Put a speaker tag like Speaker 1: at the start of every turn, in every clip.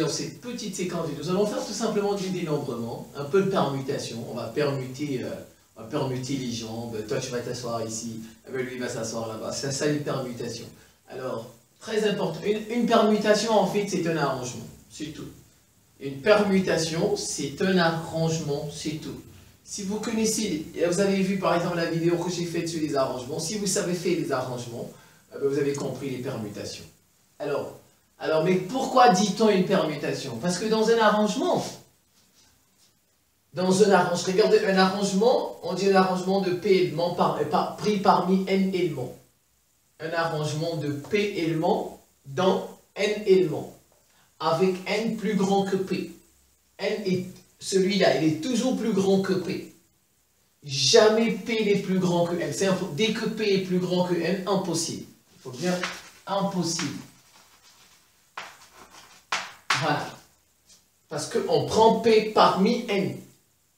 Speaker 1: dans cette petite séquence, nous allons faire tout simplement du dénombrement, un peu de permutation. On va permuter les jambes. Toi, tu vas t'asseoir ici, lui va s'asseoir là-bas. C'est ça une permutation. Alors, très important, une permutation, en fait, c'est un arrangement, c'est tout. Une permutation, c'est un arrangement, c'est tout. Si vous connaissez, vous avez vu par exemple la vidéo que j'ai faite sur les arrangements, si vous savez faire les arrangements, vous avez compris les permutations. Alors, mais pourquoi dit-on une permutation? Parce que dans un arrangement, regardez, un arrangement, on dit un arrangement de P éléments pris parmi N éléments. Un arrangement de P éléments dans N éléments, avec N plus grand que P. N est celui-là, il est toujours plus grand que P. Jamais P n'est plus grand que N. Dès que P est plus grand que N, impossible. Il faut bien impossible. Voilà. Parce qu'on prend P parmi N.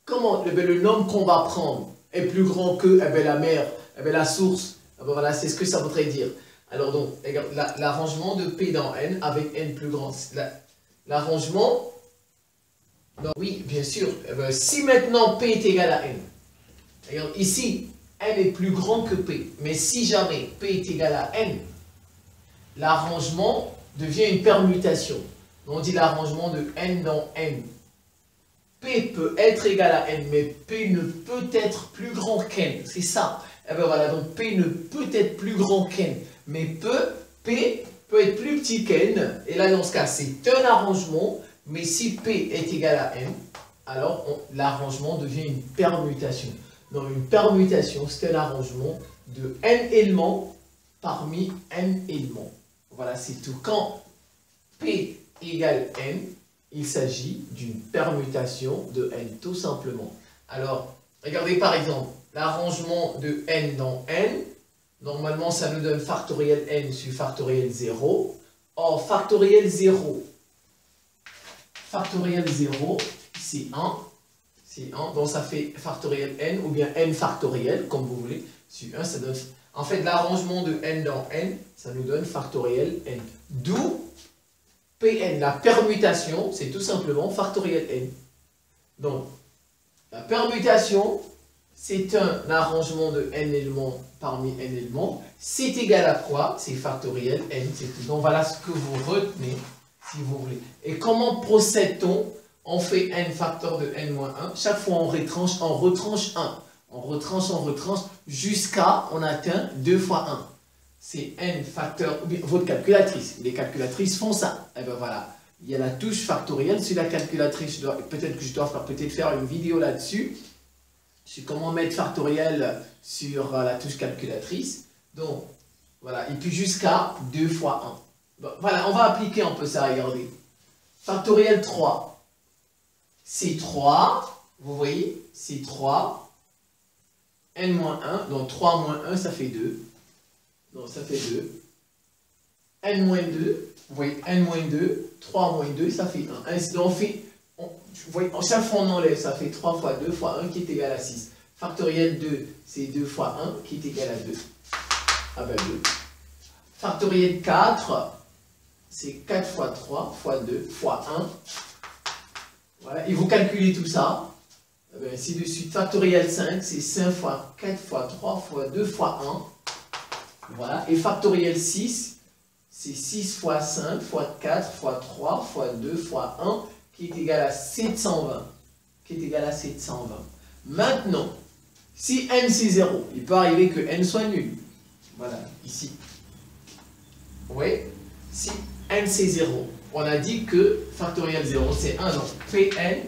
Speaker 1: Comment? Le nombre qu'on va prendre est plus grand que la mer, la source. Voilà, c'est ce que ça voudrait dire. Alors donc, l'arrangement de P dans N avec N plus grand. L'arrangement, oui, bien sûr. Si maintenant P est égal à N, regarde, ici, N est plus grand que P. Mais si jamais P est égal à N, l'arrangement devient une permutation. On dit l'arrangement de N dans N. P peut être égal à N, mais P ne peut être plus grand qu'N. C'est ça. Et bien voilà, donc P ne peut être plus grand qu'N. Mais P peut être plus petit qu'N. Et là, dans ce cas, c'est un arrangement. Mais si P est égal à N, alors l'arrangement devient une permutation. Donc une permutation, c'est un arrangement de N éléments parmi N éléments. Voilà, c'est tout. Quand P égale N, il s'agit d'une permutation de N, tout simplement. Alors, regardez par exemple, l'arrangement de N dans N, normalement ça nous donne factoriel N sur factoriel 0. Or, factoriel 0, c'est 1. C'est 1, donc ça fait factoriel N, ou bien N factoriel, comme vous voulez, sur 1, ça donne... En fait, l'arrangement de N dans N, ça nous donne factoriel N. D'où Pn, la permutation, c'est tout simplement factoriel N. Donc, la permutation, c'est un arrangement de N éléments parmi N éléments. C'est égal à quoi? C'est factoriel N. Donc, voilà ce que vous retenez, si vous voulez. Et comment procède-t-on? On fait N facteur de N moins 1. Chaque fois, on retranche 1. On retranche, jusqu'à on atteint 2 fois 1. C'est N facteur, ou bien votre calculatrice. Les calculatrices font ça. Et bien voilà, il y a la touche factorielle sur la calculatrice. Peut-être que je dois faire une vidéo là-dessus, sur comment mettre factoriel sur la touche calculatrice. Donc, voilà, et puis jusqu'à 2 fois 1. Bon, voilà, on va appliquer un peu ça, regardez. Factoriel 3, c'est 3, vous voyez, c'est 3. N moins 1, donc 3 moins 1, ça fait 2. Donc ça fait 2. N moins 2, vous voyez, N moins 2, 3 moins 2, ça fait 1. Ainsi, donc vous voyez, chaque fois on enlève, ça fait 3 fois 2 fois 1 qui est égal à 6. Factoriel 2, c'est 2 fois 1 qui est égal à 2. Ah ben 2. Factoriel 4, c'est 4 fois 3 fois 2 fois 1. Voilà, et vous calculez tout ça. Eh bien, ainsi de suite. Factoriel 5, c'est 5 fois 4 fois 3 fois 2 fois 1. Voilà. Et factoriel 6, c'est 6 fois 5 fois 4 fois 3 fois 2 fois 1 qui est égal à 720. Maintenant, si n c'est 0, il peut arriver que n soit nul. Voilà, ici. Oui, si n c'est 0, on a dit que factoriel 0 c'est 1. Donc Pn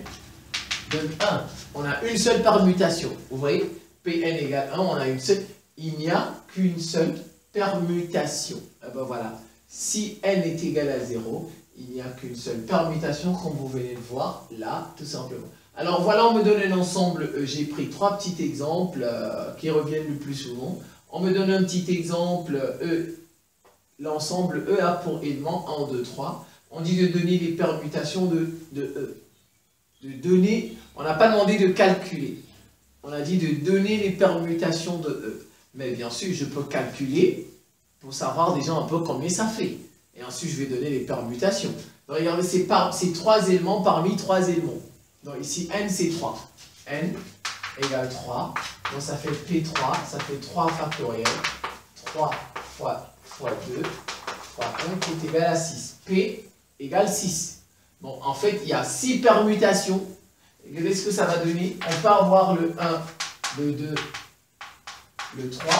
Speaker 1: donne 1. On a une seule permutation. Vous voyez, Pn égale 1, on a une seule. Il n'y a qu'une seule permutation. Et ben voilà. Si n est égal à 0, il n'y a qu'une seule permutation, comme vous venez de voir là, tout simplement. Alors voilà, on me donne un ensemble. J'ai pris 3 petits exemples qui reviennent le plus souvent. On me donne un petit exemple. L'ensemble E a pour élément 1, 2, 3. On dit de donner les permutations de E. On n'a pas demandé de calculer. On a dit de donner les permutations de E. Mais bien sûr, je peux calculer pour savoir déjà un peu combien ça fait. Et ensuite, je vais donner les permutations. Donc, regardez, c'est 3 éléments parmi 3 éléments. Donc ici, n c'est 3. n égale 3. Donc ça fait P3, ça fait 3 factoriel. 3 fois 2 fois 1 qui est égal à 6. P égale 6. Bon, en fait, il y a 6 permutations. Regardez ce que ça va donner. On peut avoir le 1, le 2, le 3.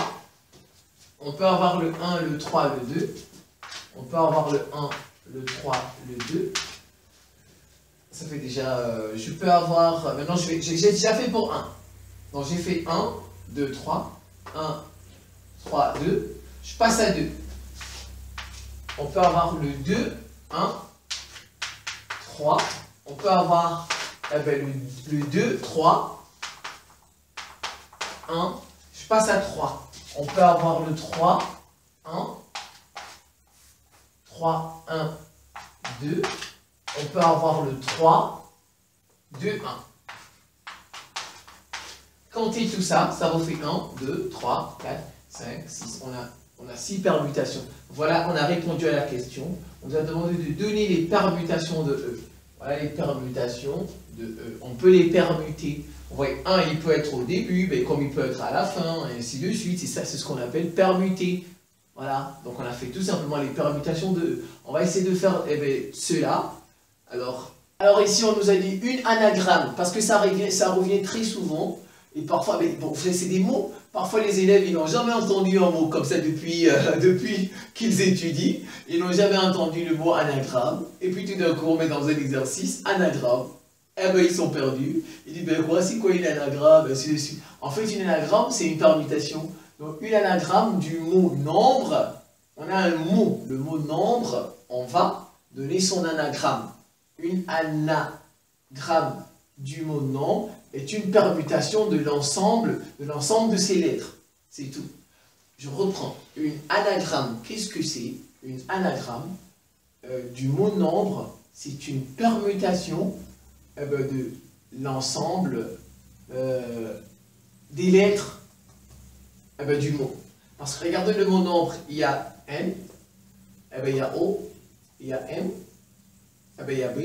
Speaker 1: On peut avoir le 1, le 3, le 2. On peut avoir le 1, le 3, le 2. Ça fait déjà... je peux avoir... Maintenant, j'ai déjà fait pour 1. Donc, j'ai fait 1, 2, 3. 1, 3, 2. Je passe à 2. On peut avoir le 2, 1, 3. On peut avoir le 2, 3. 1. Je passe à 3. On peut avoir le 3, 1. 3, 1, 2. On peut avoir le 3, 2, 1. Comptez tout ça, ça vous fait 1, 2, 3, 4, 5, 6. On a 6 permutations. Voilà, on a répondu à la question. On nous a demandé de donner les permutations de E. Voilà les permutations de E. On peut les permuter. Vous voyez, 1, il peut être au début, mais comme il peut être à la fin, et ainsi de suite. C'est ce qu'on appelle permuter. Voilà, donc on a fait tout simplement les permutations de E. On va essayer de faire cela. Alors ici, on nous a dit une anagramme, parce que ça revient très souvent. Et parfois, mais bon, c'est des mots. Parfois, les élèves, ils n'ont jamais entendu un mot comme ça depuis qu'ils étudient. Ils n'ont jamais entendu le mot anagramme. Et puis, tout d'un coup, on met dans un exercice anagramme. Eh bien, ils sont perdus. Ils disent, ben quoi, c'est quoi une anagramme? En fait, une anagramme, c'est une permutation. Donc, une anagramme du mot nombre. On a un mot. Le mot nombre, on va donner son anagramme. Une anagramme du mot nombre est une permutation de l'ensemble de ces lettres. C'est tout. Je reprends. Une anagramme, qu'est-ce que c'est? Une anagramme du mot nombre, c'est une permutation de l'ensemble des lettres du mot. Parce que regardez le mot nombre, il y a N, il y a O, il y a M, il y a B,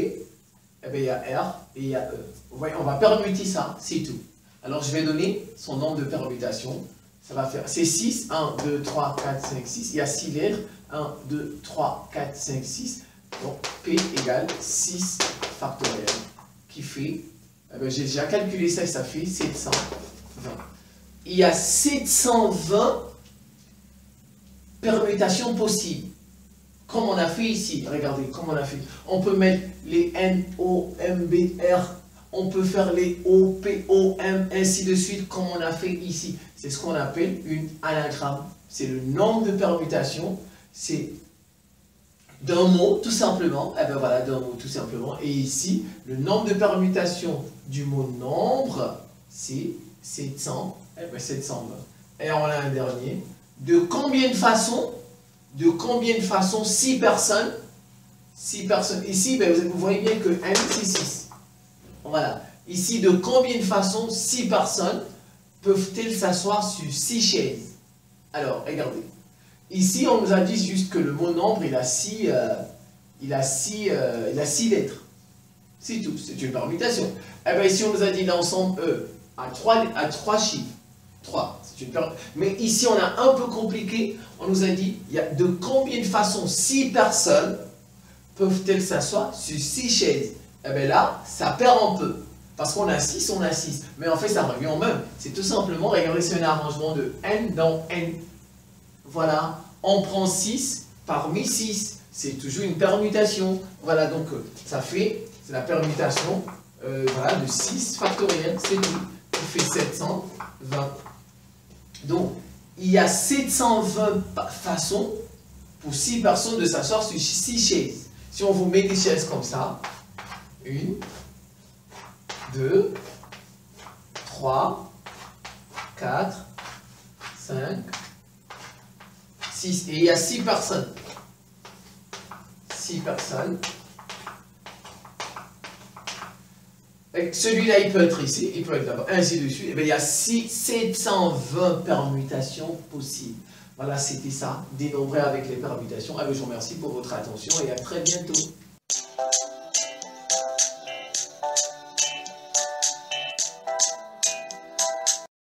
Speaker 1: il y a R et il y a E. Vous voyez, on va permuter ça, c'est tout. Alors je vais donner son nombre de permutations. Ça va faire, c'est 6, 1, 2, 3, 4, 5, 6. Il y a 6 lettres, 1, 2, 3, 4, 5, 6. Donc P égale 6 factoriel, qui fait, j'ai déjà calculé ça et ça fait 720. Il y a 720 permutations possibles. Comme on a fait ici, regardez, comme on a fait. On peut mettre les N, O, M, B, R. On peut faire les O, P, O, M, ainsi de suite, comme on a fait ici. C'est ce qu'on appelle une anagramme. C'est le nombre de permutations. C'est d'un mot, tout simplement. Eh bien voilà, d'un mot, tout simplement. Et ici, le nombre de permutations du mot nombre, c'est 700. Eh bien 720. Et on a un dernier. De combien de façons? 6 personnes. 6 personnes. Ici, ben, vous voyez bien que N, c'est 6. Voilà. Ici, de combien de façons 6 personnes peuvent-elles s'asseoir sur 6 chaises? Alors, regardez. Ici, on nous a dit juste que le mot nombre, il a 6 lettres. C'est tout. C'est une permutation. Eh bien, ici, on nous a dit l'ensemble E à 3 chiffres. 3. Mais ici, on a un peu compliqué. On nous a dit, il y a de combien de façons 6 personnes peuvent-elles s'asseoir sur 6 chaises? Eh bien là, ça perd un peu. Parce qu'on a 6, on a 6. Mais en fait, ça revient au même. C'est tout simplement, regardez, c'est un arrangement de N dans N. Voilà. On prend 6 parmi 6. C'est toujours une permutation. Voilà, donc ça fait, c'est la permutation voilà, de 6 factoriel. C'est tout. Qui fait 720. Donc, il y a 720 façons pour 6 personnes de s'asseoir sur 6 chaises. Si on vous met des chaises comme ça, 1, 2, 3, 4, 5, 6. Et il y a 6 personnes. 6 personnes. Celui-là, il peut être ici, il peut être là-bas, ainsi de suite. Et bien, il y a 720 permutations possibles. Voilà, c'était ça, dénombrer avec les permutations. Alors, je vous remercie pour votre attention et à très bientôt.